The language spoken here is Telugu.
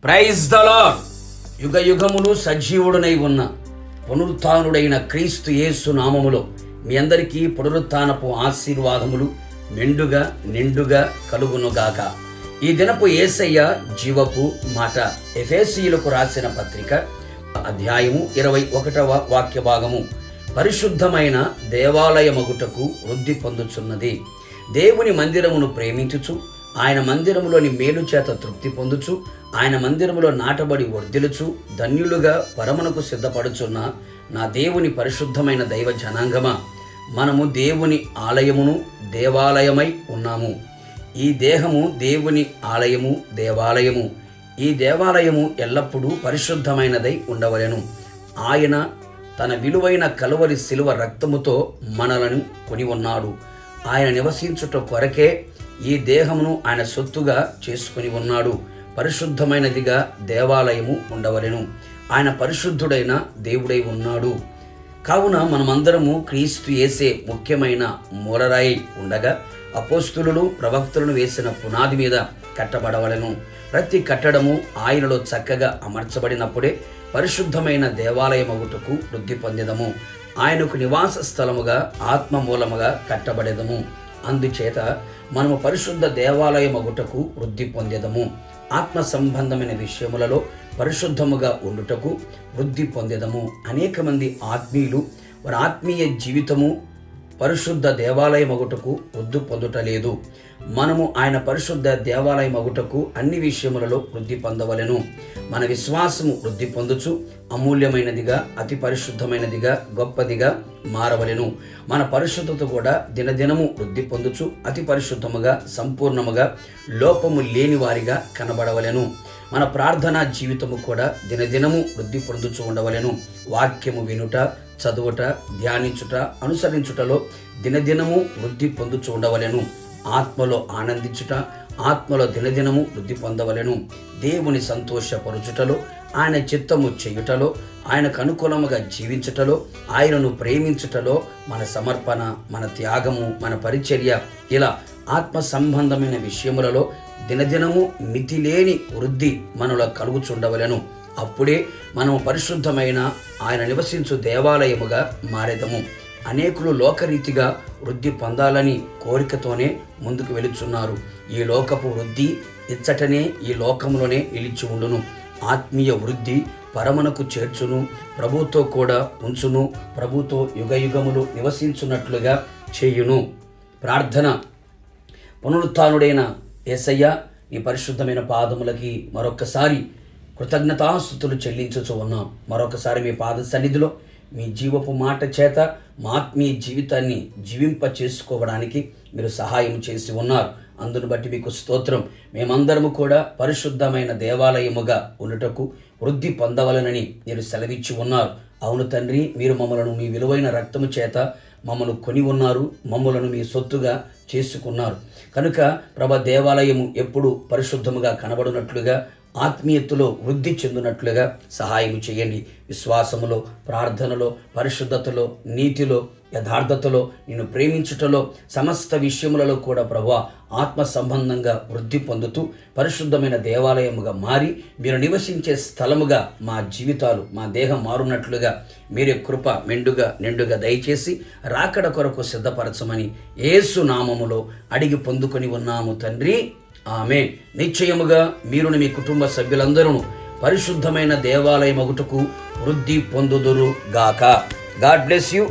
Praise the lord. యుగ యుగములు సజీవుడనై ఉన్న పునరుత్థానుడైన క్రీస్తు యేసు నామములో మీ అందరికీ పునరుత్థానపు ఆశీర్వాదములు మెండుగా నిండుగా కలుగునుగాక. ఈ దినపు యేసయ్య జీవపు మాట. ఎఫెసీయులకు రాసిన పత్రిక అధ్యాయము 21వ వాక్య భాగము. పరిశుద్ధమైన దేవాలయమగుటకు వృద్ధి పొందుచున్నది. దేవుని మందిరమును ప్రేమించుచు ఆయన మందిరములోని మేలు చేత తృప్తి పొందుచు ఆయన మందిరములో నాటబడి వర్ధిలుచు ధన్యులుగా పరమునకు సిద్ధపడుచున్న నా దేవుని పరిశుద్ధమైన దైవ జనాంగమా, మనము దేవుని ఆలయమును దేవాలయమై ఉన్నాము. ఈ దేహము దేవుని ఆలయము దేవాలయము. ఈ దేవాలయము ఎల్లప్పుడూ పరిశుద్ధమైనదై ఉండవలెను. ఆయన తన విలువైన కలువరి శిలువ రక్తముతో మనలను కొని ఉన్నాడు. ఆయన నివసించుట కొరకే ఈ దేహమును ఆయన సొత్తుగా చేసుకుని ఉన్నాడు. పరిశుద్ధమైనదిగా దేవాలయము ఉండవలెను. ఆయన పరిశుద్ధుడైన దేవుడై ఉన్నాడు. కావున మనమందరము క్రీస్తు యేసే ముఖ్యమైన మూలరాయి ఉండగా అపోస్తులు ప్రవక్తలను వేసిన పునాది మీద కట్టబడవలెను. ప్రతి కట్టడము ఆయనలో చక్కగా అమర్చబడినప్పుడే పరిశుద్ధమైన దేవాలయమగుటకు వృద్ధి పొందెదము. ఆయనకు నివాస స్థలముగా ఆత్మ మూలముగా కట్టబడెదము. అందుచేత మనము పరిశుద్ధ దేవాలయమగుటకు వృద్ధి పొందెదము. ఆత్మ సంబంధమైన విషయములలో పరిశుద్ధముగా ఉండుటకు వృద్ధి పొందెదము. అనేక మంది ఆత్మీయులు వారి ఆత్మీయ జీవితము పరిశుద్ధ దేవాలయమగుటకు వృద్ధి పొందుటలేదు. మనము ఆయన పరిశుద్ధ దేవాలయమగుటకు అన్ని విషయములలో వృద్ధి పొందవలెను. మన విశ్వాసము వృద్ధి పొందుచు అమూల్యమైనదిగా అతి పరిశుద్ధమైనదిగా గొప్పదిగా మారవలెను. మన పరిశుద్ధత కూడా దినదినము వృద్ధి పొందుచు అతి పరిశుద్ధముగా సంపూర్ణముగా లోపము లేని వారిగా కనబడవలెను. మన ప్రార్థనా జీవితము కూడా దినదినము వృద్ధి పొందుచు ఉండవలెను. వాక్యము వినుట, చదువుట, ధ్యానించుట, అనుసరించుటలో దినదినము వృద్ధి పొందుచు ఉండవలెను. ఆత్మలో ఆనందించుట, ఆత్మలో దినదినము వృద్ధి పొందవలెను. దేవుని సంతోషపరుచుటలో, ఆయన చిత్తము చేయుటలో, ఆయనకు అనుకూలముగా జీవించుటలో, ఆయనను ప్రేమించుటలో మన సమర్పణ, మన త్యాగము, మన పరిచర్య ఇలా ఆత్మ సంబంధమైన విషయములలో దినదినము మితిలేని వృద్ధి మనలో కలుగుచుండవలెను. అప్పుడే మనము పరిశుద్ధమైన ఆయన నివసించు దేవాలయముగా మారెదము. అనేకులు లోకరీతిగా వృద్ధి పొందాలని కోరికతోనే ముందుకు వెళుచున్నారు. ఈ లోకపు వృద్ధి ఇచ్చటనే ఈ లోకములోనే నిలిచి ఉండును. ఆత్మీయ వృద్ధి పరమునకు చేర్చును, ప్రభుతో కూడా ఉంచును, ప్రభుతో యుగయుగములు నివసించున్నట్లుగా చేయును. ప్రార్థన. పునరుత్థానుడైన యేసయ్య, నీ పరిశుద్ధమైన పాదములకి మరొకసారి కృతజ్ఞతాస్తుతులు చెల్లించుచు ఉన్నాం. మరొకసారి మీ పాద సన్నిధిలో మీ జీవపు మాట చేత మా ఆత్మీయ జీవితాన్ని జీవింప చేసుకోవడానికి మీరు సహాయం చేసి ఉన్నారు. అందును బట్టి మీకు స్తోత్రం. మేమందరము కూడా పరిశుద్ధమైన దేవాలయముగా ఉండుటకు వృద్ధి పొందవలనని మీరు సెలవిచ్చి ఉన్నారు. అవును తండ్రి, మీరు మమ్మలను మీ విలువైన రక్తము చేత మమ్మను కొని ఉన్నారు, మమ్మలను మీ సొత్తుగా చేసుకున్నారు. కనుక ప్రభ దేవాలయము ఎప్పుడు పరిశుద్ధముగా కనబడినట్లుగా ఆత్మీయతలో వృద్ధి చెందినట్లుగా సహాయం చేయండి. విశ్వాసములో, ప్రార్థనలో, పరిశుద్ధతలో, నీతిలో, యథార్థతలో, నిన్ను ప్రేమించుటలో, సమస్త విషయములలో కూడా ప్రభువా ఆత్మ సంబంధంగా వృద్ధి పొందుతూ పరిశుద్ధమైన దేవాలయముగా మారి మీరు నివసించే స్థలముగా మా జీవితాలు, మా దేహం మారునట్లుగా మీరే కృప మెండుగా నిండుగా దయచేసి రాకడ కొరకు సిద్ధపరచమని యేసు నామములో అడిగి పొందుకొని ఉన్నాము తండ్రి. ఆమేన్. నిశ్చయముగా మీరుని మీ కుటుంబ సభ్యులందరూ పరిశుద్ధమైన దేవాలయమగుటకు వృద్ధి పొందుదురు గాక. God bless you.